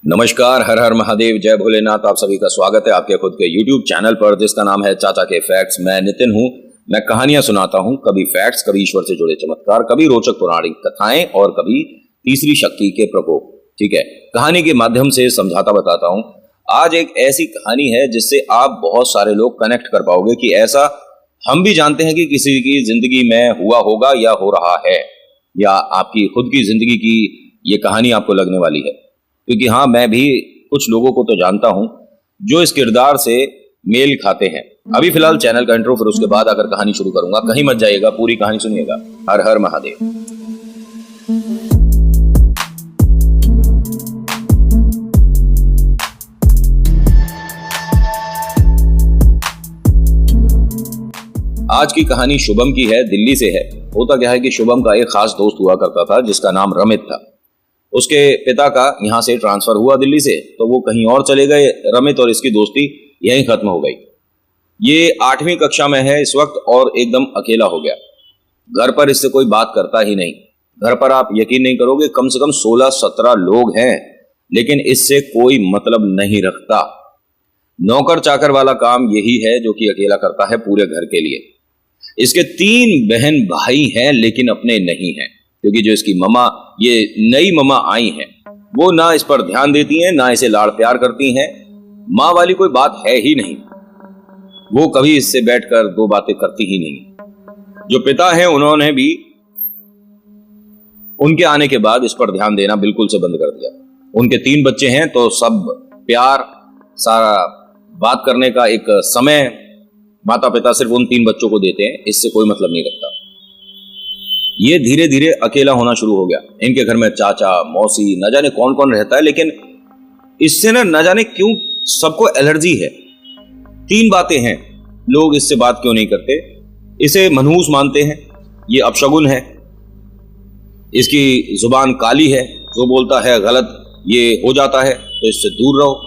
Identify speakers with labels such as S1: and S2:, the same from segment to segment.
S1: नमस्कार, हर हर महादेव, जय भोलेनाथ। आप सभी का स्वागत है आपके खुद के YouTube चैनल पर जिसका नाम है चाचा के फैक्ट्स। मैं नितिन हूं। मैं कहानियां सुनाता हूं, कभी फैक्ट्स, कभी ईश्वर से जुड़े चमत्कार, कभी रोचक पौराणिक कथाएं और कभी तीसरी शक्ति के प्रकोप। ठीक है, कहानी के माध्यम से समझाता बताता हूं। आज एक ऐसी कहानी है जिससे आप बहुत सारे लोग कनेक्ट कर पाओगे कि ऐसा हम भी जानते हैं कि किसी की जिंदगी में हुआ होगा या हो रहा है, या आपकी खुद की जिंदगी की ये कहानी आपको लगने वाली है। क्योंकि हाँ, मैं भी कुछ लोगों को तो जानता हूं जो इस किरदार से मेल खाते हैं। अभी फिलहाल चैनल का इंट्रो, फिर उसके बाद आकर कहानी शुरू करूंगा। कहीं मत जाइएगा, पूरी कहानी सुनिएगा। हर हर महादेव। आज की कहानी शुभम की है, दिल्ली से है। होता क्या है कि शुभम का एक खास दोस्त हुआ करता था जिसका नाम रमित था। उसके पिता का यहाँ से ट्रांसफर हुआ दिल्ली से, तो वो कहीं और चले गए। रमित और इसकी दोस्ती यहीं खत्म हो गई। ये 8वीं कक्षा में है इस वक्त और एकदम अकेला हो गया। घर पर इससे कोई बात करता ही नहीं। घर पर आप यकीन नहीं करोगे, कम से कम 16-17 लोग हैं, लेकिन इससे कोई मतलब नहीं रखता। नौकर चाकर वाला काम यही है जो कि अकेला करता है पूरे घर के लिए। इसके 3 बहन भाई हैं, लेकिन अपने नहीं हैं, क्योंकि जो इसकी ममा, ये नई ममा आई हैं, वो ना इस पर ध्यान देती हैं, ना इसे लाड़ प्यार करती हैं। माँ वाली कोई बात है ही नहीं। वो कभी इससे बैठकर 2 बातें करती ही नहीं। जो पिता हैं, उन्होंने भी उनके आने के बाद इस पर ध्यान देना बिल्कुल से बंद कर दिया। उनके 3 बच्चे हैं, तो सब प्यार, सारा बात करने का एक समय माता पिता सिर्फ उन 3 बच्चों को देते हैं, इससे कोई मतलब नहीं रखता। ये धीरे धीरे अकेला होना शुरू हो गया। इनके घर में चाचा, मौसी, न जाने कौन कौन रहता है, लेकिन इससे न जाने क्यों सबको एलर्जी है। 3 बातें हैं, लोग इससे बात क्यों नहीं करते। इसे मनहूस मानते हैं, ये अपशगुन है, इसकी जुबान काली है, जो बोलता है गलत ये हो जाता है, तो इससे दूर रहो।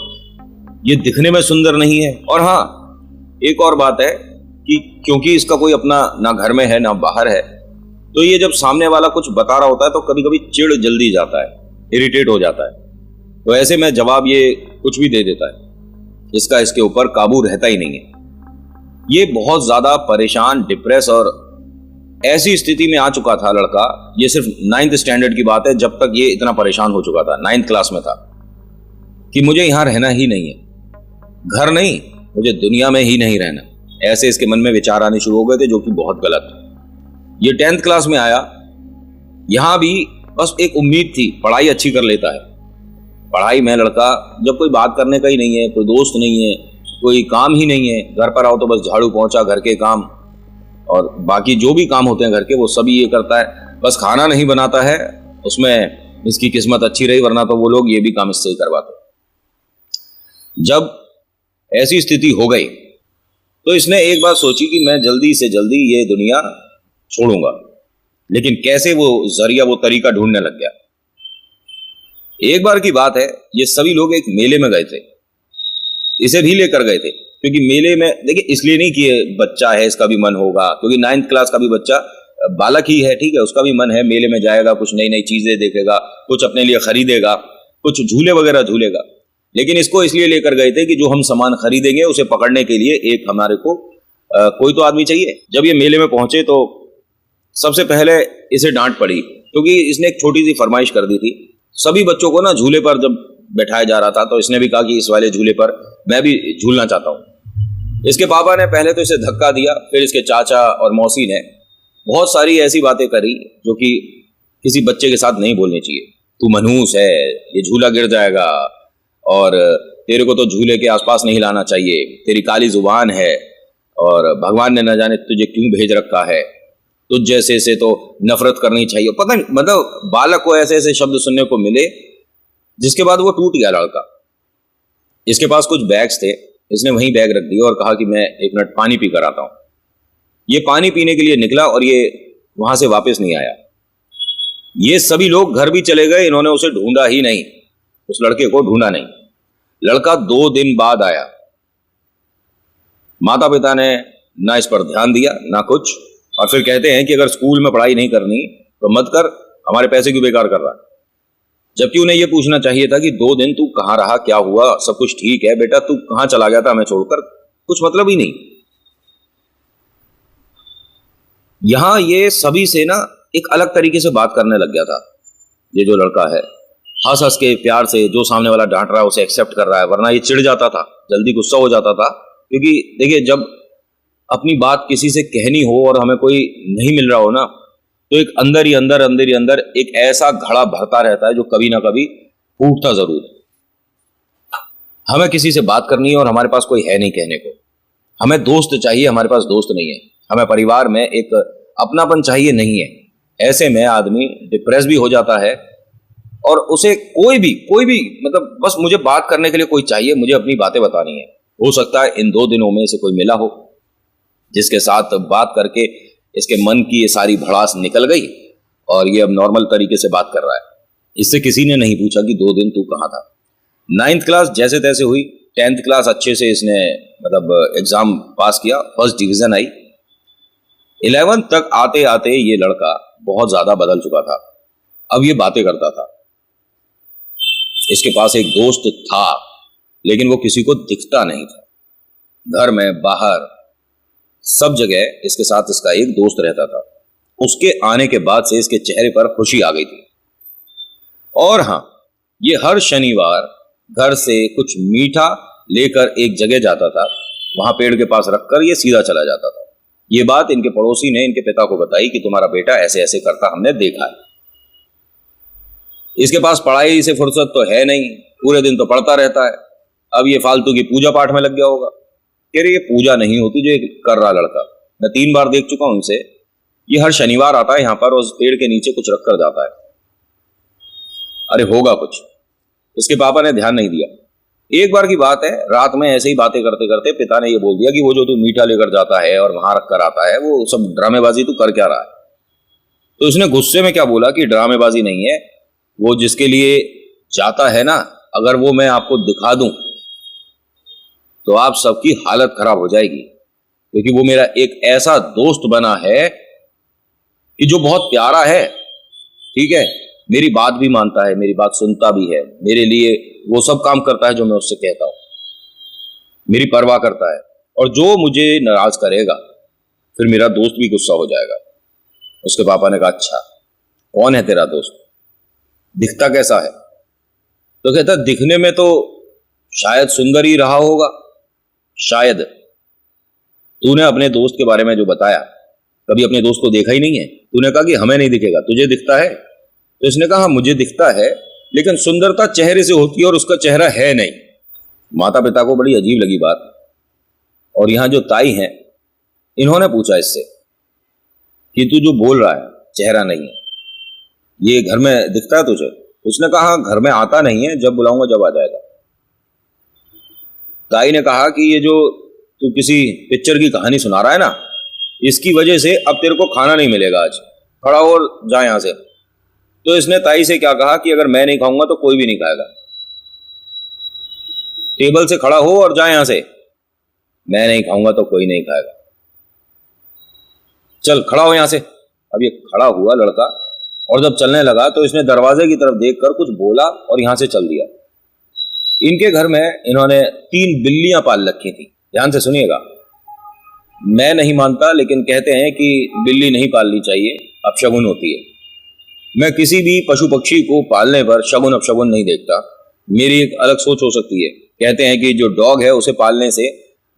S1: ये दिखने में सुंदर नहीं है। और हाँ, एक और बात है कि क्योंकि इसका कोई अपना ना घर में है ना बाहर है, तो ये जब सामने वाला कुछ बता रहा होता है तो कभी कभी चिढ़ जल्दी जाता है, इरिटेट हो जाता है। तो ऐसे में जवाब ये कुछ भी दे देता है। इसका इसके ऊपर काबू रहता ही नहीं है। ये बहुत ज्यादा परेशान, डिप्रेस और ऐसी स्थिति में आ चुका था लड़का। ये सिर्फ 9th स्टैंडर्ड की बात है, जब तक ये इतना परेशान हो चुका था, 9th क्लास में था, कि मुझे यहां रहना ही नहीं है। घर नहीं, मुझे दुनिया में ही नहीं रहना। ऐसे इसके मन में विचार आने शुरू हो गए थे, जो कि बहुत गलत। ये 10th क्लास में आया। यहां भी बस एक उम्मीद थी, पढ़ाई अच्छी कर लेता है। पढ़ाई में लड़का, जब कोई बात करने का ही नहीं है, कोई दोस्त नहीं है, कोई काम ही नहीं है, घर पर आओ तो बस झाड़ू पोंछा, घर के काम और बाकी जो भी काम होते हैं घर के, वो सभी ये करता है। बस खाना नहीं बनाता है, उसमें इसकी किस्मत अच्छी रही, वरना तो वो लोग ये भी काम इससे ही करवाते। जब ऐसी स्थिति हो गई तो इसने एक बात सोची कि मैं जल्दी से जल्दी ये दुनिया छोड़ूंगा। लेकिन कैसे, वो जरिया, वो तरीका ढूंढने लग गया। एक बार की बात है, ये सभी लोग एक मेले में गए थे। इसे भी लेकर गए थे, क्योंकि मेले में, देखिए, इसलिए नहीं कि ये बच्चा है इसका भी मन होगा, क्योंकि 9th क्लास का भी बच्चा बालक ही है, ठीक है, उसका भी मन है, मेले में जाएगा, कुछ नई नई चीजें देखेगा, कुछ अपने लिए खरीदेगा, कुछ झूले वगैरह झूलेगा। लेकिन इसको इसलिए लेकर गए थे कि जो हम सामान खरीदेंगे उसे पकड़ने के लिए एक हमारे को कोई तो आदमी चाहिए। जब ये मेले में पहुंचे तो सबसे पहले इसे डांट पड़ी, क्योंकि इसने एक छोटी सी फरमाइश कर दी थी। सभी बच्चों को ना झूले पर जब बैठाया जा रहा था, तो इसने भी कहा कि इस वाले झूले पर मैं भी झूलना चाहता हूं। इसके पापा ने पहले तो इसे धक्का दिया, फिर इसके चाचा और मौसी ने बहुत सारी ऐसी बातें करी जो कि किसी बच्चे के साथ नहीं बोलनी चाहिए। तू मनहूस है, ये झूला गिर जाएगा, और तेरे को तो झूले के आसपास नहीं लाना चाहिए, तेरी काली जुबान है, और भगवान ने न जाने तुझे क्यों भेज रखा है, तुझ जैसे से तो नफरत करनी चाहिए। पता नहीं, मतलब बालक को ऐसे ऐसे शब्द सुनने को मिले, जिसके बाद वो टूट गया लड़का। इसके पास कुछ बैग्स थे, इसने वहीं बैग रख दिया और कहा कि मैं 1 मिनट पानी पी कर आता हूं। ये पानी पीने के लिए निकला और ये वहां से वापस नहीं आया। ये सभी लोग घर भी चले गए, इन्होंने उसे ढूंढा ही नहीं, उस लड़के को ढूंढा नहीं। लड़का 2 दिन बाद आया। माता पिता ने ना इस पर ध्यान दिया ना कुछ, और फिर कहते हैं कि अगर स्कूल में पढ़ाई नहीं करनी तो मत कर, हमारे पैसे क्यों बेकार कर रहा है। जबकि उन्हें यह पूछना चाहिए था कि 2 दिन तू कहां रहा, क्या हुआ, सब कुछ ठीक है बेटा, तू कहां चला गया था हमें छोड़कर, कुछ मतलब ही नहीं। यहां ये सभी से ना एक अलग तरीके से बात करने लग गया था। ये जो लड़का है हंस हंस के प्यार से जो सामने वाला डांट रहा है उसे एक्सेप्ट कर रहा है, वरना ये चिढ़ जाता था, जल्दी गुस्सा हो जाता था। क्योंकि देखिए, जब अपनी बात किसी से कहनी हो और हमें कोई नहीं मिल रहा हो ना, तो एक अंदर ही अंदर एक ऐसा घड़ा भरता रहता है जो कभी ना कभी फूटता जरूर है। हमें किसी से बात करनी है और हमारे पास कोई है नहीं कहने को, हमें दोस्त चाहिए, हमारे पास दोस्त नहीं है, हमें परिवार में एक अपनापन चाहिए, नहीं है। ऐसे में आदमी डिप्रेस भी हो जाता है और उसे कोई भी मतलब बस मुझे बात करने के लिए कोई चाहिए, मुझे अपनी बातें बतानी है। हो सकता है इन 2 दिनों में से कोई मिला हो जिसके साथ बात करके इसके मन की ये सारी भड़ास निकल गई और ये अब नॉर्मल तरीके से बात कर रहा है। इससे किसी ने नहीं पूछा कि 2 दिन तू कहां था। 9th क्लास जैसे तैसे हुई, 10th क्लास अच्छे से इसने मतलब एग्जाम पास किया, फर्स्ट डिवीजन आई। 11th तक आते आते ये लड़का बहुत ज्यादा बदल चुका था। अब ये बातें करता था, इसके पास एक दोस्त था लेकिन वो किसी को दिखता नहीं था। घर में बाहर सब जगह इसके साथ इसका एक दोस्त रहता था। उसके आने के बाद से इसके चेहरे पर खुशी आ गई थी। और हाँ, ये हर शनिवार घर से कुछ मीठा लेकर एक जगह जाता था, वहां पेड़ के पास रखकर ये सीधा चला जाता था। ये बात इनके पड़ोसी ने इनके पिता को बताई कि तुम्हारा बेटा ऐसे ऐसे करता हमने देखा है। इसके पास पढ़ाई से फुर्सत तो है नहीं, पूरे दिन तो पढ़ता रहता है। अब ये फालतू की पूजा पाठ में लग गया होगा। कह रही ये पूजा नहीं होती जो कर रहा लड़का, मैं 3 बार देख चुका हूं इसे। ये हर शनिवार आता है यहां पर और उस पेड़ के नीचे कुछ रख कर जाता है। अरे होगा कुछ। इसके पापा ने ध्यान नहीं दिया। एक बार की बात है, रात में ऐसे ही बातें करते करते पिता ने ये बोल दिया कि वो जो तू मीठा लेकर जाता है और वहां रख कर आता है वो सब ड्रामेबाजी तू कर क्या रहा है। तो इसने गुस्से में क्या बोला कि ड्रामेबाजी नहीं है, वो जिसके लिए जाता है ना, अगर वो मैं आपको दिखा दूं तो आप सबकी हालत खराब हो जाएगी, क्योंकि वो मेरा एक ऐसा दोस्त बना है कि जो बहुत प्यारा है, ठीक है, मेरी बात भी मानता है, मेरी बात सुनता भी है, मेरे लिए वो सब काम करता है जो मैं उससे कहता हूं, मेरी परवाह करता है। और जो मुझे नाराज करेगा फिर मेरा दोस्त भी गुस्सा हो जाएगा। उसके पापा ने कहा अच्छा कौन है तेरा दोस्त, दिखता कैसा है? तो कहता दिखने में तो शायद सुंदर ही रहा होगा, शायद। तूने अपने दोस्त के बारे में जो बताया, कभी अपने दोस्त को देखा ही नहीं है। तूने कहा कि हमें नहीं दिखेगा, तुझे दिखता है? तो इसने कहा मुझे दिखता है, लेकिन सुंदरता चेहरे से होती है और उसका चेहरा है नहीं। माता पिता को बड़ी अजीब लगी बात। और यहां जो ताई हैं, इन्होंने पूछा इससे कि तू जो बोल रहा है चेहरा नहीं है, ये घर में दिखता है तुझे? उसने कहा घर में आता नहीं है, जब बुलाऊंगा जब आ जाएगा। ताई ने कहा कि ये जो तू किसी पिक्चर की कहानी सुना रहा है ना, इसकी वजह से अब तेरे को खाना नहीं मिलेगा, आज खड़ा हो और जा यहां से। तो इसने ताई से क्या कहा कि अगर मैं नहीं खाऊंगा तो कोई भी नहीं खाएगा, टेबल से खड़ा हो और जा यहां से, मैं नहीं खाऊंगा तो कोई नहीं खाएगा, चल खड़ा हो यहां से। अब ये खड़ा हुआ लड़का और जब चलने लगा तो इसने दरवाजे की तरफ देखकर कुछ बोला और यहां से चल दिया। इनके घर में इन्होंने 3 बिल्लियां पाल रखी थी। ध्यान से सुनिएगा, मैं नहीं मानता, लेकिन कहते हैं कि बिल्ली नहीं पालनी चाहिए, अपशगुन होती है। मैं किसी भी पशु पक्षी को पालने पर शगुन अपशगुन नहीं देखता। मेरी एक अलग सोच हो सकती है। कहते हैं कि जो डॉग है उसे पालने से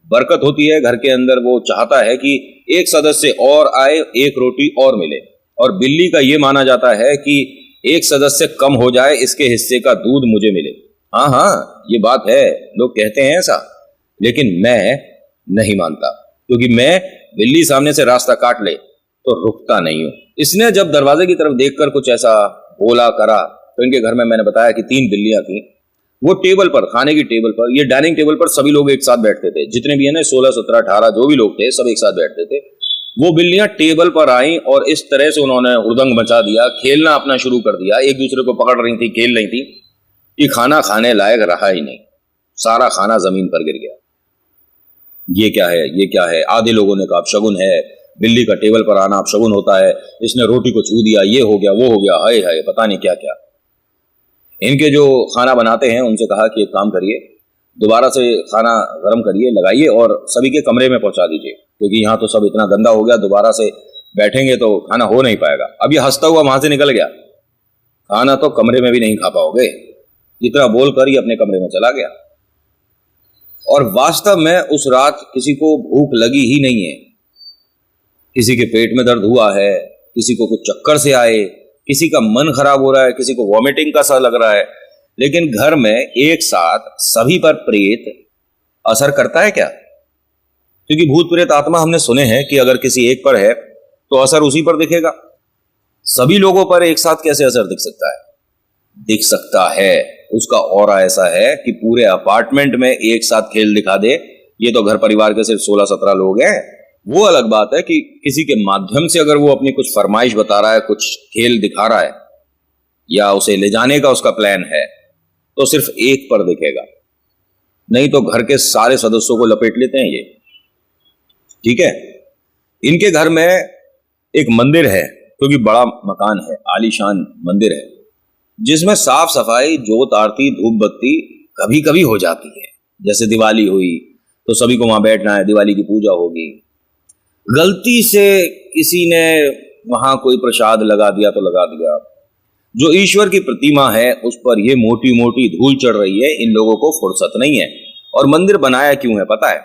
S1: बरकत होती है घर के अंदर, वो चाहता है कि एक सदस्य और आए, एक रोटी और मिले। और बिल्ली का ये माना जाता है कि एक सदस्य कम हो जाए, इसके हिस्से का दूध मुझे मिले। हाँ हाँ, ये बात है, लोग कहते हैं ऐसा, लेकिन मैं नहीं मानता, क्योंकि मैं बिल्ली सामने से रास्ता काट ले तो रुकता नहीं हूं। इसने जब दरवाजे की तरफ देखकर कुछ ऐसा बोला करा तो इनके घर में मैंने बताया कि 3 बिल्लियां थी। वो टेबल पर, खाने की टेबल पर, ये डाइनिंग टेबल पर सभी लोग एक साथ बैठते थे, जितने भी है ना 16, 17, 18 जो भी लोग थे सब एक साथ बैठते थे। वो बिल्लियां टेबल पर आई और इस तरह से उन्होंने हुड़दंग मचा दिया, खेलना अपना शुरू कर दिया, एक दूसरे को पकड़ रही थी, खेल रही थी कि खाना खाने लायक रहा ही नहीं, सारा खाना जमीन पर गिर गया। ये क्या है, ये क्या है? आधे लोगों ने कहा अपशगुन है, बिल्ली का टेबल पर आना अपशगुन होता है, इसने रोटी को छू दिया, ये हो गया वो हो गया, हाय हाय पता नहीं क्या क्या। इनके जो खाना बनाते हैं उनसे कहा कि एक काम करिए, दोबारा से खाना गर्म करिए, लगाइए और सभी के कमरे में पहुंचा दीजिए, क्योंकि यहाँ तो सब इतना गंदा हो गया, दोबारा से बैठेंगे तो खाना हो नहीं पाएगा। अब ये हंसता हुआ वहां से निकल गया, खाना तो कमरे में भी नहीं खा पाओगे, इतना बोलकर ये अपने कमरे में चला गया। और वास्तव में उस रात किसी को भूख लगी ही नहीं है। किसी के पेट में दर्द हुआ है, किसी को कुछ चक्कर से आए, किसी का मन खराब हो रहा है, किसी को वॉमिटिंग का सा लग रहा है, लेकिन घर में एक साथ सभी पर प्रेत असर करता है क्या? क्योंकि भूत प्रेत आत्मा हमने सुने हैं कि अगर किसी एक पर है तो असर उसी पर दिखेगा, सभी लोगों पर एक साथ कैसे असर दिख सकता है? दिख सकता है। उसका ऑरा ऐसा है कि पूरे अपार्टमेंट में एक साथ खेल दिखा दे। ये तो घर परिवार के सिर्फ 16-17 लोग हैं, वो अलग बात है कि किसी के माध्यम से अगर वो अपनी कुछ फरमाइश बता रहा है, कुछ खेल दिखा रहा है या उसे ले जाने का उसका प्लान है, तो सिर्फ एक पर दिखेगा, नहीं तो घर के सारे सदस्यों को लपेट लेते हैं ये। ठीक है, इनके घर में एक मंदिर है, क्योंकि बड़ा मकान है, आलीशान मंदिर है, जिसमें साफ सफाई, जोत आरती, धूप बत्ती कभी कभी हो जाती है। जैसे दिवाली हुई तो सभी को वहां बैठना है, दिवाली की पूजा होगी। गलती से किसी ने वहां कोई प्रसाद लगा दिया तो लगा दिया, जो ईश्वर की प्रतिमा है उस पर ये मोटी मोटी धूल चढ़ रही है, इन लोगों को फुर्सत नहीं है। और मंदिर बनाया क्यों है पता है?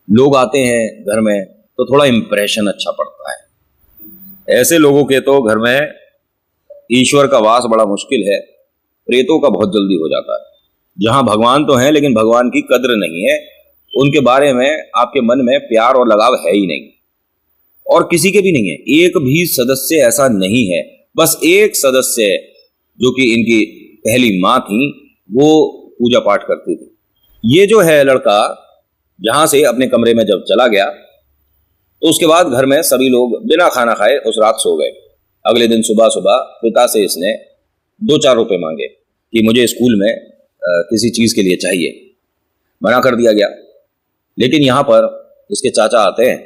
S1: लोग आते हैं घर में तो थोड़ा इंप्रेशन अच्छा पड़ता है। ऐसे लोगों के तो घर में ईश्वर का वास बड़ा मुश्किल है, प्रेतों का बहुत जल्दी हो जाता है। जहां भगवान तो हैं लेकिन भगवान की कद्र नहीं है, उनके बारे में आपके मन में प्यार और लगाव है ही नहीं, और किसी के भी नहीं है। एक भी सदस्य ऐसा नहीं है, बस एक सदस्य है जो कि इनकी पहली माँ थी, वो पूजा पाठ करती थी। ये जो है लड़का यहां से अपने कमरे में जब चला गया तो उसके बाद घर में सभी लोग बिना खाना खाए उस रात सो गए। अगले दिन सुबह सुबह पिता से इसने 2-4 रुपए मांगे कि मुझे स्कूल में किसी चीज के लिए चाहिए। मना कर दिया गया, लेकिन यहां पर इसके चाचा आते हैं,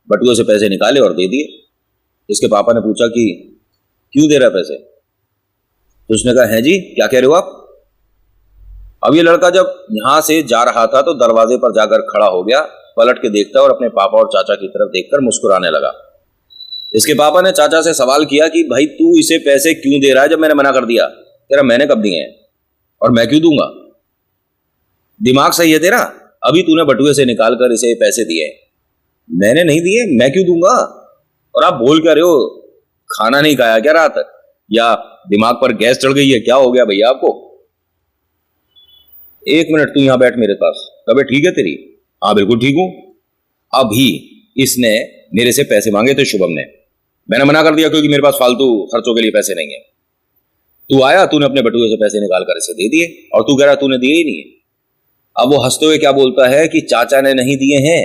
S1: बटुए से पैसे निकाले और दे दिए। इसके पापा ने पूछा कि क्यों दे रहा है पैसे? तो उसने कहा, है जी, क्या कह रहे हो आप? अब ये लड़का जब यहां से जा रहा था तो दरवाजे पर जाकर खड़ा हो गया, पलट के देखता और अपने पापा और चाचा की तरफ देखकर मुस्कुराने लगा। इसके पापा ने चाचा से सवाल किया कि भाई तू इसे पैसे क्यों दे रहा है जब मैंने मना कर दिया? तेरा मैंने कब दिए हैं और मैं क्यों दूंगा? दिमाग सही है तेरा? अभी तूने बटुए से निकाल कर इसे पैसे दिए, मैंने नहीं दिए, मैं क्यों दूंगा? और आप बोल क्या रहे हो? खाना नहीं खाया क्या रात? या दिमाग पर गैस चढ़ गई है? क्या हो गया भैया आपको? 1 मिनट तू यहां बैठ मेरे पास। तबीयत ठीक है तेरी? हाँ बिल्कुल ठीक हूं। अभी इसने मेरे से पैसे मांगे थे शुभम ने, मैंने मना कर दिया क्योंकि मेरे पास फालतू खर्चों के लिए पैसे नहीं है। तू आया, तूने अपने बटुए से पैसे निकाल कर इसे दे दिए और तू कह रहा तूने दिए ही नहीं है। अब वो हंसते हुए क्या बोलता है कि चाचा ने नहीं दिए हैं,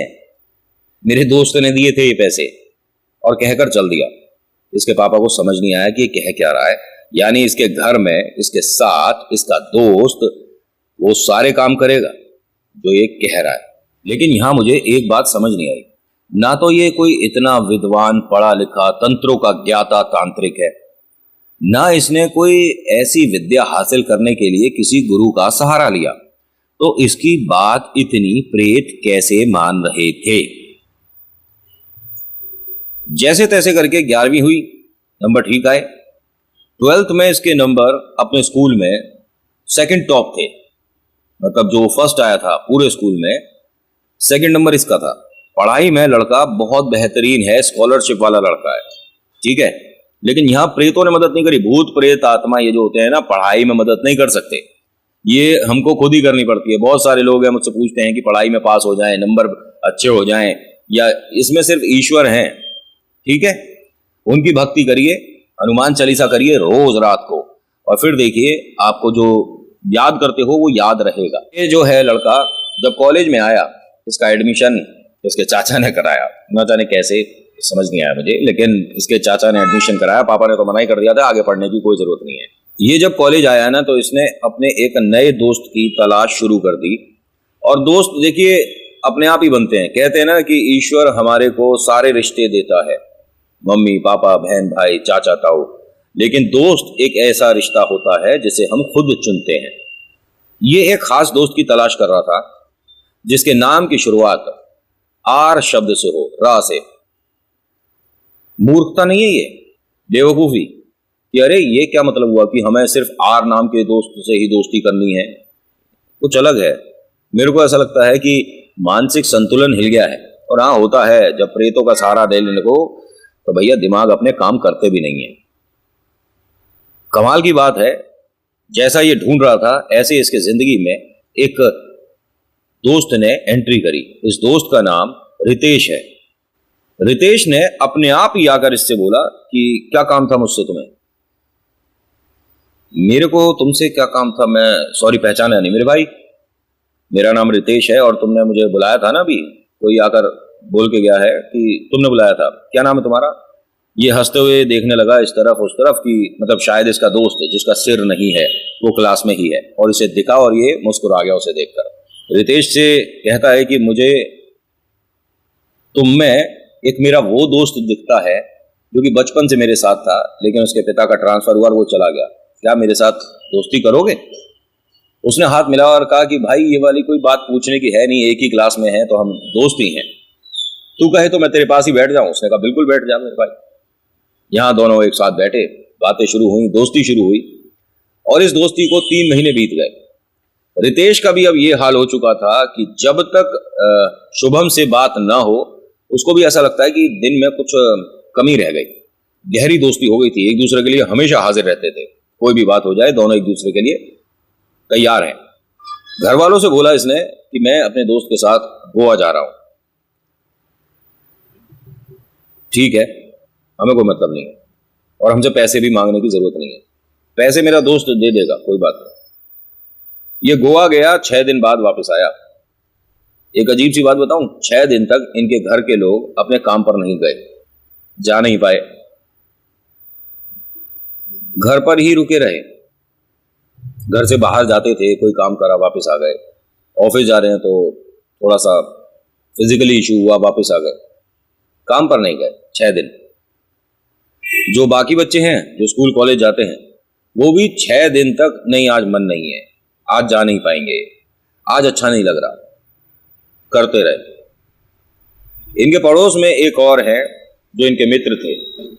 S1: मेरे दोस्त ने दिए थे ये पैसे, और कहकर चल दिया। इसके पापा को समझ नहीं आया कि ये कह क्या रहा है। यानी इसके घर में इसके साथ इसका दोस्त वो सारे काम करेगा जो ये कह रहा है। लेकिन यहां मुझे एक बात समझ नहीं आई, ना तो ये कोई इतना विद्वान पढ़ा लिखा तंत्रों का ज्ञाता तांत्रिक है, ना इसने कोई ऐसी विद्या हासिल करने के लिए किसी गुरु का सहारा लिया, तो इसकी बात इतनी प्रेत कैसे मान रहे थे? जैसे तैसे करके 11वीं हुई, नंबर ठीक आए। 12th में इसके नंबर अपने स्कूल में सेकंड टॉप थे, मतलब जो फर्स्ट आया था पूरे स्कूल में सेकंड नंबर इसका था। पढ़ाई में लड़का बहुत बेहतरीन है, स्कॉलरशिप वाला लड़का है, ठीक है। लेकिन यहां प्रेतों ने मदद नहीं करी। भूत प्रेत आत्मा ये जो होते हैं ना, पढ़ाई में मदद नहीं कर सकते, ये हमको खुद ही करनी पड़ती है। बहुत सारे लोग हैं मुझसे पूछते हैं कि पढ़ाई में पास हो जाएं, नंबर अच्छे हो जाएं, या इसमें सिर्फ ईश्वर हैं, ठीक है। उनकी भक्ति करिए, हनुमान चालीसा करिए रोज रात को, और फिर देखिए आपको जो याद करते हो वो याद रहेगा। ये जो है लड़का जब कॉलेज में आया, इसका एडमिशन इसके चाचा ने कराया, न जाने कैसे, समझ नहीं आया मुझे, लेकिन इसके चाचा ने एडमिशन कराया। पापा ने तो मना ही कर दिया था, आगे पढ़ने की कोई जरूरत नहीं है। ये जब कॉलेज आया ना, तो इसने अपने एक नए दोस्त की तलाश शुरू कर दी। और दोस्त देखिए अपने आप ही बनते हैं। कहते हैं ना कि ईश्वर हमारे को सारे रिश्ते देता है, मम्मी पापा बहन भाई चाचा ताऊ, लेकिन दोस्त एक ऐसा रिश्ता होता है जिसे हम खुद चुनते हैं। ये एक खास दोस्त की तलाश कर रहा था जिसके नाम की शुरुआत आर शब्द से हो, रा से। मूर्खता नहीं है ये, बेवकूफी कि अरे ये क्या मतलब हुआ कि हमें सिर्फ आर नाम के दोस्त से ही दोस्ती करनी है। कुछ अलग है। मेरे को ऐसा लगता है कि मानसिक संतुलन हिल गया है। और हाँ, होता है जब प्रेतों का सहारा ले लेने को तो भैया दिमाग अपने काम करते भी नहीं है। कमाल की बात है, जैसा ये ढूंढ रहा था ऐसे इसके जिंदगी में एक दोस्त ने एंट्री करी। इस दोस्त का नाम रितेश है। रितेश ने अपने आप ही आकर इससे बोला कि क्या काम था मुझसे तुम्हें। मेरे को तुमसे क्या काम था, मैं सॉरी पहचाना नहीं मेरे भाई, मेरा नाम रितेश है और तुमने मुझे बुलाया था ना, अभी कोई आकर बोल के गया है कि तुमने बुलाया था, क्या नाम है तुम्हारा। ये हंसते हुए देखने लगा इस तरफ उस तरफ कि मतलब शायद इसका दोस्त है जिसका सिर नहीं है वो क्लास में ही है, और इसे दिखा और ये मुस्कुरा गया उसे देखकर। रितेश से कहता है कि मुझे तुम में एक मेरा वो दोस्त दिखता है जो कि बचपन से मेरे साथ था, लेकिन उसके पिता का ट्रांसफर हुआ और वो चला गया, क्या मेरे साथ दोस्ती करोगे। उसने हाथ मिला और कहा कि भाई ये वाली कोई बात पूछने की है नहीं, एक ही क्लास में है तो हम दोस्त ही हैं, तू कहे तो मैं तेरे पास ही बैठ जाऊं। उसने कहा बिल्कुल बैठ जा मेरे भाई। यहां दोनों एक साथ बैठे, बातें शुरू हुई, दोस्ती शुरू हुई और इस दोस्ती को 3 महीने बीत गए। रितेश का भी अब ये हाल हो चुका था कि जब तक शुभम से बात ना हो उसको भी ऐसा लगता है कि दिन में कुछ कमी रह गई। गहरी दोस्ती हो गई थी, एक दूसरे के लिए हमेशा हाजिर रहते थे, कोई भी बात हो जाए दोनों एक दूसरे के लिए तैयार हैं। घर वालों से बोला इसने कि मैं अपने दोस्त के साथ गोवा जा रहा हूं। ठीक है, हमें कोई मतलब नहीं है और हमसे पैसे भी मांगने की जरूरत नहीं है, पैसे मेरा दोस्त दे देगा, कोई बात नहीं। ये गोवा गया, 6 दिन बाद वापस आया। एक अजीब सी बात बताऊं, 6 दिन तक इनके घर के लोग अपने काम पर नहीं गए, जा नहीं पाए, घर पर ही रुके रहे। घर से बाहर जाते थे, कोई काम करा वापस आ गए, ऑफिस जा रहे हैं तो थोड़ा सा फिजिकली इशू हुआ वापस आ गए, काम पर नहीं गए 6 दिन। जो बाकी बच्चे हैं जो स्कूल कॉलेज जाते हैं वो भी 6 दिन तक नहीं, आज मन नहीं है, आज जा नहीं पाएंगे, आज अच्छा नहीं लग रहा, करते रहे। इनके पड़ोस में एक और है जो इनके मित्र थे।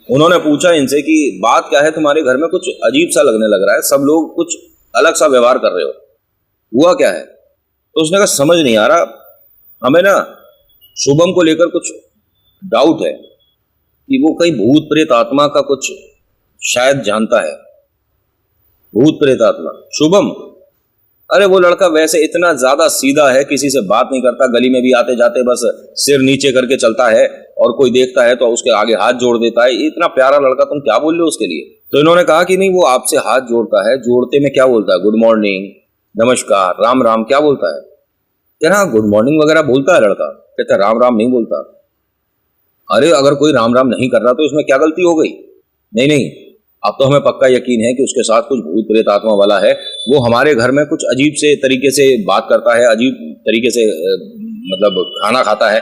S1: उन्होंने पूछा इनसे कि बात क्या है, तुम्हारे घर में कुछ अजीब सा लगने लग रहा है, सब लोग कुछ अलग सा व्यवहार कर रहे हो, हुआ क्या है। तो उसने कहा समझ नहीं आ रहा, हमें ना शुभम को लेकर कुछ डाउट है कि वो कहीं भूत प्रेत आत्मा का कुछ शायद जानता है। भूत प्रेत आत्मा शुभम, अरे वो लड़का वैसे इतना ज्यादा सीधा है, किसी से बात नहीं करता, गली में भी आते जाते बस सिर नीचे करके चलता है और कोई देखता है तो उसके आगे हाथ जोड़ देता है। इतना प्यारा लड़का, तुम क्या बोल रहे हो उसके लिए। तो इन्होंने कहा कि नहीं, वो आपसे हाथ जोड़ता है, जोड़ते में क्या बोलता है, गुड मॉर्निंग, नमस्कार, राम राम, क्या बोलता है। कह रहा गुड मॉर्निंग वगैरह बोलता है लड़का, कहता राम राम नहीं बोलता। अरे अगर कोई राम राम नहीं कर रहा तो इसमें क्या गलती हो गई। नहीं नहीं, अब तो हमें पक्का यकीन है कि उसके साथ कुछ भूत प्रेत आत्मा वाला है। वो हमारे घर में कुछ अजीब से तरीके से बात करता है, अजीब तरीके से मतलब खाना खाता है,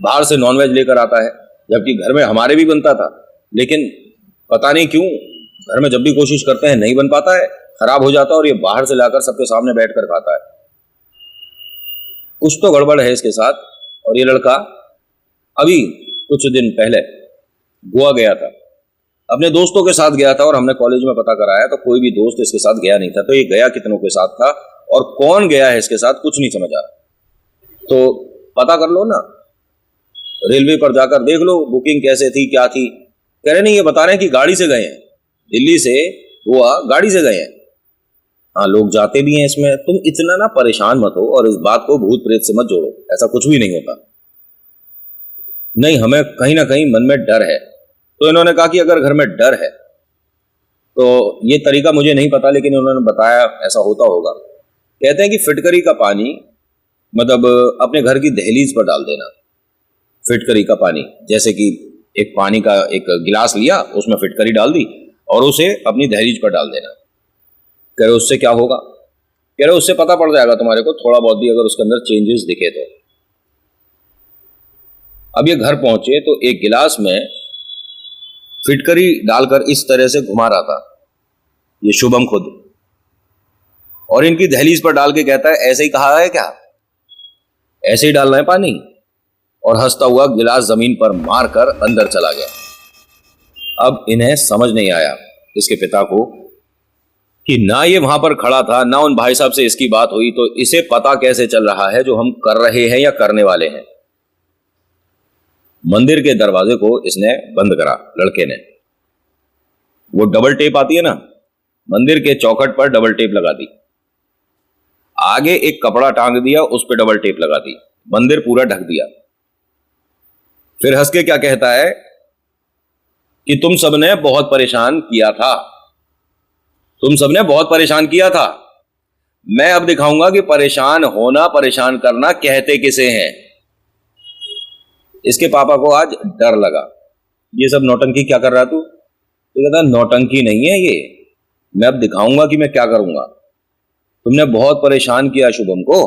S1: बाहर से नॉनवेज लेकर आता है, जबकि घर में हमारे भी बनता था, लेकिन पता नहीं क्यों घर में जब भी कोशिश करते हैं नहीं बन पाता है, खराब हो जाता है और ये बाहर से लाकर सबके सामने बैठकर खाता है। कुछ तो गड़बड़ है इसके साथ। और ये लड़का अभी कुछ दिन पहले गोवा गया था, अपने दोस्तों के साथ गया था और हमने कॉलेज में पता कराया तो कोई भी दोस्त इसके साथ गया नहीं था। तो ये गया कितनों के साथ था और कौन गया है इसके साथ कुछ नहीं समझ आ रहा। तो पता कर लो ना, रेलवे पर जाकर देख लो बुकिंग कैसे थी, क्या थी। कह रहे नहीं, ये बता रहे हैं कि गाड़ी से गए हैं, दिल्ली से गोवा गाड़ी से गए हैं। हाँ, लोग जाते भी हैं इसमें। तुम इतना ना परेशान मत हो और इस बात को भूत प्रेत से मत जोड़ो, ऐसा कुछ भी नहीं होता। नहीं, हमें कहीं ना कहीं मन में डर है। तो इन्होंने कहा कि अगर घर में डर है तो ये तरीका मुझे नहीं पता, लेकिन उन्होंने बताया ऐसा होता होगा। कहते हैं कि फिटकरी का पानी मतलब अपने घर की दहलीज पर डाल देना। फिटकरी का पानी, जैसे कि एक पानी का एक गिलास लिया, उसमें फिटकरी डाल दी और उसे अपनी दहलीज पर डाल देना। कह रहे उससे क्या होगा। कह रहे उससे पता पड़ जाएगा तुम्हारे को, थोड़ा बहुत भी अगर उसके अंदर चेंजेस दिखे तो। अब ये घर पहुंचे तो एक गिलास में फिटकरी डालकर इस तरह से घुमा रहा था, ये शुभम खुद, और इनकी दहलीज पर डाल के कहता है ऐसे ही कहा है क्या, ऐसे ही डालना है पानी, और हंसता हुआ गिलास जमीन पर मारकर अंदर चला गया। अब इन्हें समझ नहीं आया इसके पिता को कि ना ये वहां पर खड़ा था, ना उन भाई साहब से इसकी बात हुई, तो इसे पता कैसे चल रहा है जो हम कर रहे हैं या करने वाले हैं। मंदिर के दरवाजे को इसने बंद करा, लड़के ने। वो डबल टेप आती है ना, मंदिर के चौखट पर डबल टेप लगा दी, आगे एक कपड़ा टांग दिया, उस पर डबल टेप लगा दी, मंदिर पूरा ढक दिया। फिर हंस के क्या कहता है कि तुम सबने बहुत परेशान किया था, तुम सबने बहुत परेशान किया था, मैं अब दिखाऊंगा कि परेशान होना, परेशान करना कहते किसे हैं। इसके पापा को आज डर लगा, ये सब नौटंकी क्या कर रहा तू? तो कहता नौटंकी नहीं है ये, मैं अब दिखाऊंगा कि मैं क्या करूंगा। तुमने बहुत परेशान किया शुभम को।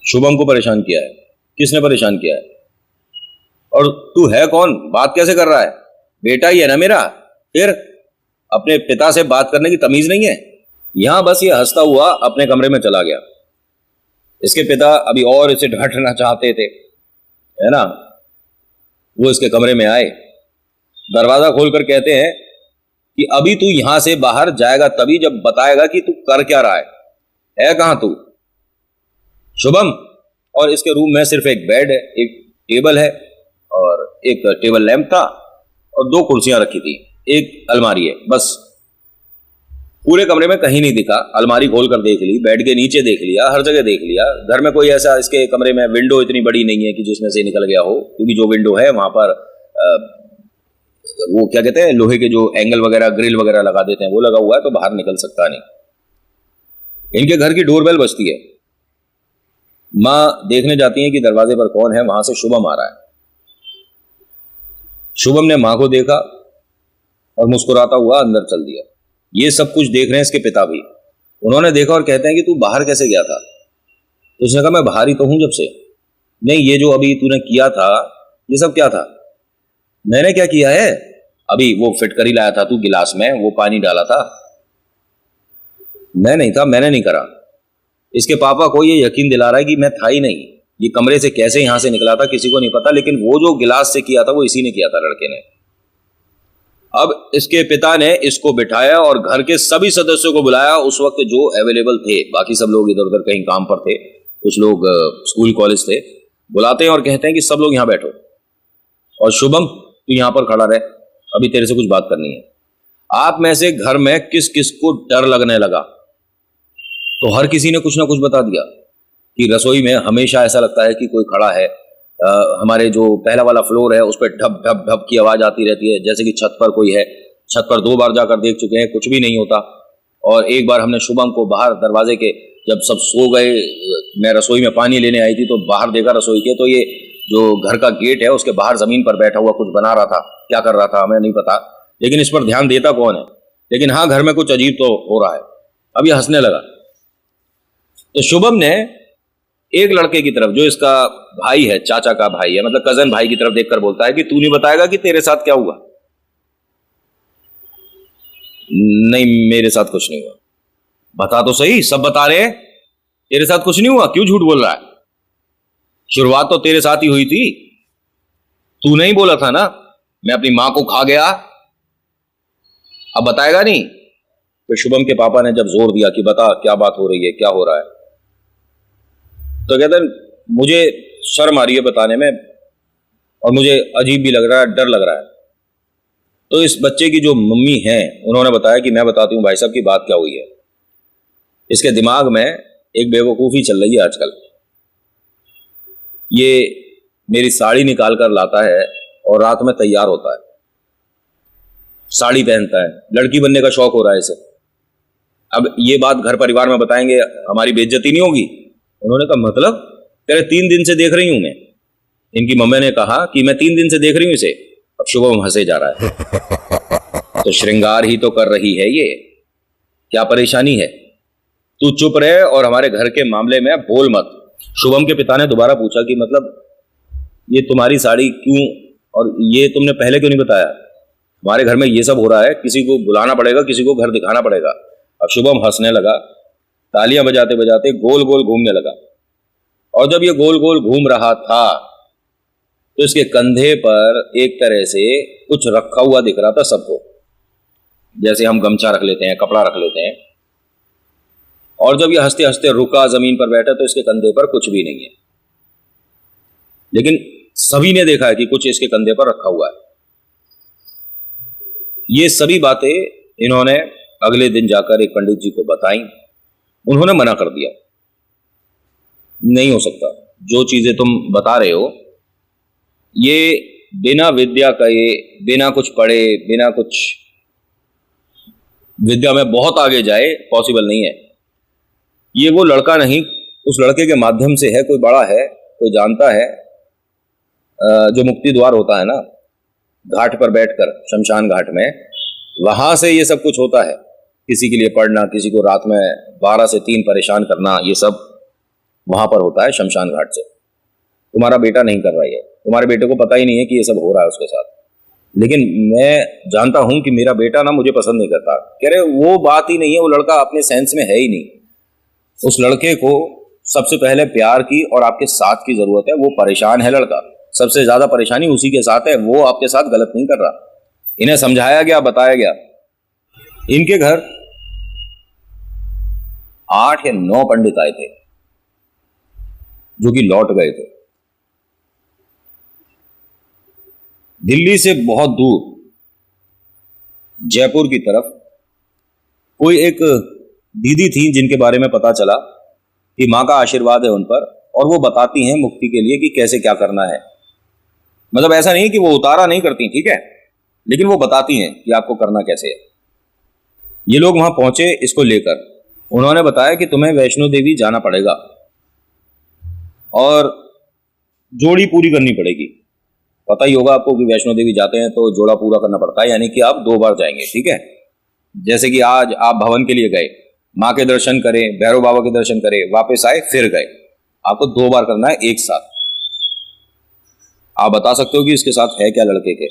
S1: शुभम को परेशान किया है? किसने परेशान किया है? और तू है कौन, बात कैसे कर रहा है? बेटा ही है ना मेरा, फिर अपने पिता से बात करने की तमीज नहीं है? यहां बस ये हंसता हुआ अपने कमरे में चला गया। इसके पिता अभी और इसे डांटना चाहते थे, है ना। वो इसके कमरे में आए, दरवाजा खोलकर कहते हैं कि अभी तू यहां से बाहर जाएगा तभी जब बताएगा कि तू कर क्या रहा है कहां तू शुभम। और इसके रूम में सिर्फ एक बेड है, एक टेबल है और एक टेबल लैंप था और 2 कुर्सियां रखी थी, एक अलमारी है, बस। पूरे कमरे में कहीं नहीं दिखा। अलमारी खोलकर देख ली, बेड के नीचे देख लिया, हर जगह देख लिया। घर में कोई ऐसा, इसके कमरे में विंडो इतनी बड़ी नहीं है कि जिसमें से निकल गया हो, क्योंकि जो विंडो है वहां पर वो क्या कहते हैं, लोहे के जो एंगल वगैरह, ग्रिल वगैरह लगा देते हैं, वो लगा हुआ है, तो बाहर निकल सकता नहीं। इनके घर की डोरबेल बजती है, मां देखने जाती है कि दरवाजे पर कौन है। वहां से शुभम आ रहा है। शुभम ने मां को देखा और मुस्कुराता हुआ अंदर चल दिया। ये सब कुछ देख रहे हैं इसके पिता भी। उन्होंने देखा और कहते हैं कि तू बाहर कैसे गया था? तो उसने कहा मैं बाहर ही तो हूं जब से। नहीं, ये जो अभी तूने किया था ये सब क्या था? मैंने क्या किया है? अभी वो फिटकरी लाया था तू गिलास में, वो पानी डाला था। मैं नहीं था, मैंने नहीं करा। इसके पापा को ये यकीन दिला रहा है कि मैं था ही नहीं। ये कमरे से कैसे यहां से निकला था किसी को नहीं पता, लेकिन वो जो गिलास से किया था वो इसी ने किया था, लड़के ने। अब इसके पिता ने इसको बिठाया और घर के सभी सदस्यों को बुलाया, उस वक्त जो अवेलेबल थे। बाकी सब लोग इधर उधर कहीं काम पर थे, कुछ लोग स्कूल कॉलेज थे। बुलाते हैं और कहते हैं कि सब लोग यहां बैठो और शुभम तू यहां पर खड़ा रहे, अभी तेरे से कुछ बात करनी है। आप में से घर में किस किस को डर लगने लगा? तो हर किसी ने कुछ ना कुछ बता दिया कि रसोई में हमेशा ऐसा लगता है कि कोई खड़ा है। हमारे जो पहला वाला फ्लोर है उस पर ढप ढप ढप की आवाज आती रहती है, जैसे कि छत पर कोई है। छत पर 2 बार जाकर देख चुके हैं, कुछ भी नहीं होता। और एक बार हमने शुभम को बाहर दरवाजे के, जब सब सो गए, मैं रसोई में पानी लेने आई थी तो बाहर देखा रसोई के, तो ये जो घर का गेट है उसके बाहर जमीन पर बैठा हुआ कुछ बना रहा था। क्या कर रहा था हमें नहीं पता, लेकिन इस पर ध्यान देता कौन है। लेकिन हाँ, घर में कुछ अजीब तो हो रहा है। अब ये हंसने लगा। तो शुभम ने एक लड़के की तरफ, जो इसका भाई है, चाचा का भाई है, मतलब कजन भाई की तरफ देखकर बोलता है कि तू नहीं बताएगा कि तेरे साथ क्या हुआ? नहीं, मेरे साथ कुछ नहीं हुआ। बता तो सही, सब बता रहे हैं तेरे साथ कुछ नहीं हुआ, क्यों झूठ बोल रहा है? शुरुआत तो तेरे साथ ही हुई थी, तू नहीं बोला था ना मैं अपनी मां को खा गया, अब बताएगा नहीं? तो शुभम के पापा ने जब जोर दिया कि बता क्या बात हो रही है, क्या हो रहा है, तो कहते मुझे शर्म आ रही है बताने में और मुझे अजीब भी लग रहा है, डर लग रहा है। तो इस बच्चे की जो मम्मी है उन्होंने बताया कि मैं बताती हूँ भाई साहब की बात क्या हुई है। इसके दिमाग में एक बेवकूफ़ी चल रही है आजकल। ये मेरी साड़ी निकाल कर लाता है और रात में तैयार होता है, साड़ी पहनता है, लड़की बनने का शौक हो रहा है इसे। अब ये बात घर परिवार में बताएंगे, हमारी बेइज्जती नहीं होगी? उन्होंने कहा मतलब तेरे 3 दिन से देख रही हूं मैं। इनकी मम्मी ने कहा कि मैं 3 दिन से देख रही हूं इसे। अब शुभम हंसे जा रहा है। तो श्रृंगार ही तो कर रही है ये, क्या परेशानी है? तू चुप रहे और हमारे घर के मामले में बोल मत। शुभम के पिता ने दोबारा पूछा कि मतलब ये तुम्हारी साड़ी क्यों और ये तुमने पहले क्यों नहीं बताया? हमारे घर में ये सब हो रहा है, किसी को बुलाना पड़ेगा, किसी को घर दिखाना पड़ेगा। अब शुभम हंसने लगा, तालियां बजाते बजाते गोल गोल घूमने लगा। और जब ये गोल गोल घूम रहा था तो इसके कंधे पर एक तरह से कुछ रखा हुआ दिख रहा था सबको, जैसे हम गमछा रख लेते हैं, कपड़ा रख लेते हैं। और जब ये हंसते हंसते रुका, जमीन पर बैठा, तो इसके कंधे पर कुछ भी नहीं है। लेकिन सभी ने देखा है कि कुछ इसके कंधे पर रखा हुआ है। ये सभी बातें इन्होंने अगले दिन जाकर एक पंडित जी को बताई। उन्होंने मना कर दिया, नहीं हो सकता, जो चीजें तुम बता रहे हो ये बिना विद्या का, ये बिना कुछ पढ़े, बिना कुछ विद्या में बहुत आगे जाए, पॉसिबल नहीं है। ये वो लड़का नहीं, उस लड़के के माध्यम से है, कोई बड़ा है, कोई जानता है। जो मुक्ति द्वार होता है ना, घाट पर बैठकर, शमशान घाट में, वहां से ये सब कुछ होता है। किसी के लिए पढ़ना, किसी को रात में 12 से 3 परेशान करना, ये सब वहां पर होता है, शमशान घाट से। तुम्हारा बेटा नहीं कर रहा है, तुम्हारे बेटे को पता ही नहीं है कि ये सब हो रहा है उसके साथ। लेकिन मैं जानता हूं कि मेरा बेटा ना मुझे पसंद नहीं करता। कह रहे वो बात ही नहीं है, वो लड़का अपने सेंस में है ही नहीं। उस लड़के को सबसे पहले प्यार की और आपके साथ की जरूरत है। वो परेशान है लड़का, सबसे ज्यादा परेशानी उसी के साथ है। वो आपके साथ गलत नहीं कर रहा। इन्हें समझाया गया, बताया गया। इनके घर 8 या 9 पंडित आए थे जो कि लौट गए थे। दिल्ली से बहुत दूर जयपुर की तरफ कोई एक दीदी थी जिनके बारे में पता चला कि मां का आशीर्वाद है उन पर, और वो बताती हैं मुक्ति के लिए कि कैसे क्या करना है। मतलब ऐसा नहीं कि वो उतारा नहीं करती, ठीक है, लेकिन वो बताती हैं कि आपको करना कैसे है। ये लोग वहां पहुंचे इसको लेकर। उन्होंने बताया कि तुम्हें वैष्णो देवी जाना पड़ेगा और जोड़ी पूरी करनी पड़ेगी। पता ही होगा आपको कि वैष्णो देवी जाते हैं तो जोड़ा पूरा करना पड़ता है, यानी कि आप 2 बार जाएंगे, ठीक है। जैसे कि आज आप भवन के लिए गए, माँ के दर्शन करें, भैरव बाबा के दर्शन करें, वापस आए, फिर गए, आपको 2 बार करना है एक साथ। आप बता सकते हो कि इसके साथ है क्या लड़के के?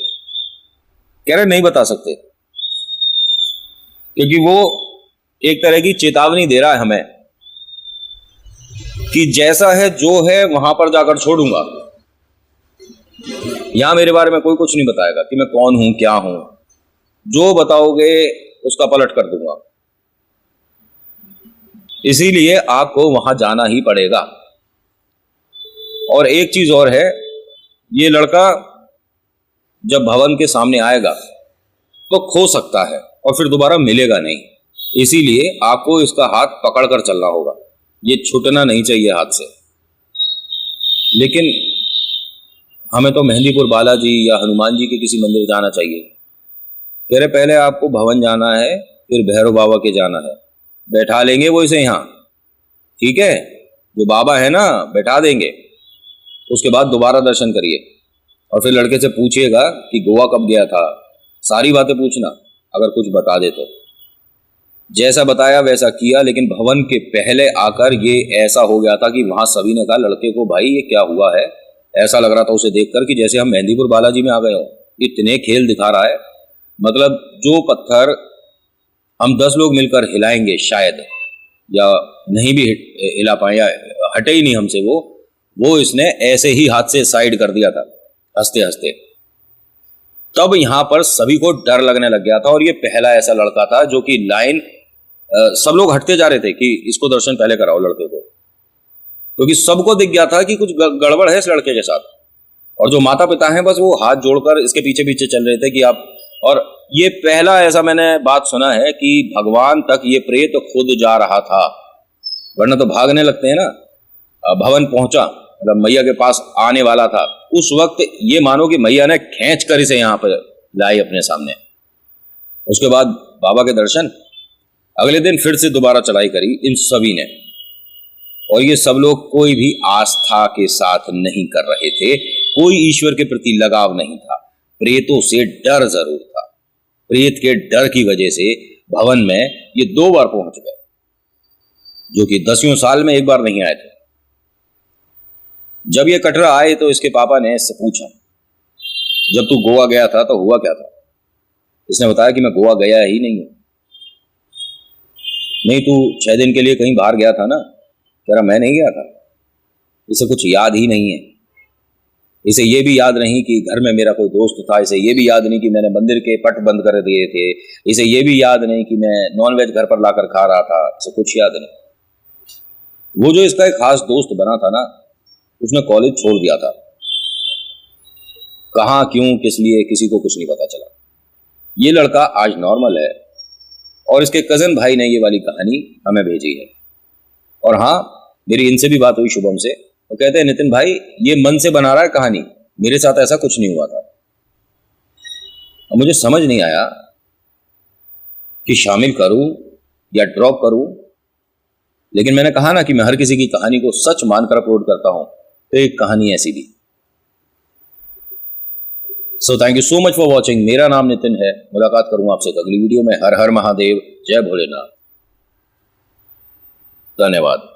S1: कह रहे नहीं बता सकते, क्योंकि वो एक तरह की चेतावनी दे रहा है हमें कि जैसा है जो है वहां पर जाकर छोड़ूंगा। यहां मेरे बारे में कोई कुछ नहीं बताएगा कि मैं कौन हूं, क्या हूं। जो बताओगे उसका पलट कर दूंगा। इसीलिए आपको वहां जाना ही पड़ेगा। और एक चीज और है, ये लड़का जब भवन के सामने आएगा तो खो सकता है और फिर दोबारा मिलेगा नहीं। इसीलिए आपको इसका हाथ पकड़कर चलना होगा, ये छूटना नहीं चाहिए हाथ से। लेकिन हमें तो मेहंदीपुर बालाजी या हनुमान जी के किसी मंदिर जाना चाहिए। कह रहे पहले आपको भवन जाना है, फिर भैरव बाबा के जाना है। बैठा लेंगे वो इसे यहाँ, ठीक है, जो बाबा है ना बैठा देंगे। उसके बाद दोबारा दर्शन करिए और फिर लड़के से पूछिएगा कि गोवा कब गया था। सारी बातें पूछना, अगर कुछ बता दे तो। जैसा बताया वैसा किया, लेकिन भवन के पहले आकर ये ऐसा हो गया था कि वहां सभी ने कहा लड़के को भाई ये क्या हुआ है। ऐसा लग रहा था उसे देखकर कि जैसे हम मेहंदीपुर बालाजी में आ गए हो। इतने खेल दिखा रहा है, मतलब जो पत्थर हम 10 लोग मिलकर हिलाएंगे शायद, या नहीं भी हिला पाए, या हटे ही नहीं हमसे, वो इसने ऐसे ही हाथ से साइड कर दिया था हंसते हंसते। तब यहां पर सभी को डर लगने लग गया था। और ये पहला ऐसा लड़का था जो कि लाइन, सब लोग हटते जा रहे थे कि इसको दर्शन पहले कराओ लड़के को, क्योंकि सबको दिख गया था कि कुछ गड़बड़ है इस लड़के के साथ। और जो माता पिता हैं बस वो हाथ जोड़कर इसके पीछे पीछे चल रहे थे कि आप। और ये पहला ऐसा मैंने बात सुना है कि भगवान तक ये प्रेत खुद जा रहा था, वरना तो भागने लगते हैं ना। भवन पहुंचा, मतलब मैया के पास आने वाला था, उस वक्त ये मानो कि मैया ने खींच कर इसे यहां पर लाई अपने सामने। उसके बाद बाबा के दर्शन, अगले दिन फिर से दोबारा चढ़ाई करी इन सभी ने। और ये सब लोग कोई भी आस्था के साथ नहीं कर रहे थे, कोई ईश्वर के प्रति लगाव नहीं था, प्रेतों से डर जरूर था। प्रेत के डर की वजह से भवन में ये 2 बार पहुंच गए, जो कि 10 साल में एक बार नहीं आए थे। जब ये कटरा आए तो इसके पापा ने इससे पूछा जब तू गोवा गया था तो हुआ क्या था? इसने बताया कि मैं गोवा गया ही नहीं हूं। नहीं, तू 6 दिन के लिए कहीं बाहर गया था ना? कह रहा मैं नहीं गया था, इसे कुछ याद ही नहीं है। इसे ये भी याद नहीं कि घर में मेरा कोई दोस्त था, इसे ये भी याद नहीं कि मैंने मंदिर के पट बंद कर दिए थे, इसे ये भी याद नहीं कि मैं नॉनवेज घर पर लाकर खा रहा था, इसे कुछ याद नहीं। वो जो इसका एक खास दोस्त बना था ना, उसने कॉलेज छोड़ दिया था। कहाँ, क्यों, किस लिए, किसी को कुछ नहीं पता चला। ये लड़का आज नॉर्मल है और इसके कजन भाई ने ये वाली कहानी हमें भेजी है। और हाँ, मेरी इनसे भी बात हुई, शुभम से। वो कहते हैं नितिन भाई ये मन से बना रहा है कहानी, मेरे साथ ऐसा कुछ नहीं हुआ था। अब मुझे समझ नहीं आया कि शामिल करूं या ड्रॉप करूं, लेकिन मैंने कहा ना कि मैं हर किसी की कहानी को सच मानकर अपलोड करता हूं, तो एक कहानी ऐसी भी। So thank you so much for watching. मेरा नाम नितिन है। मुलाकात करूंगा आपसे अगली वीडियो में। हर हर महादेव, जय भोलेनाथ, धन्यवाद।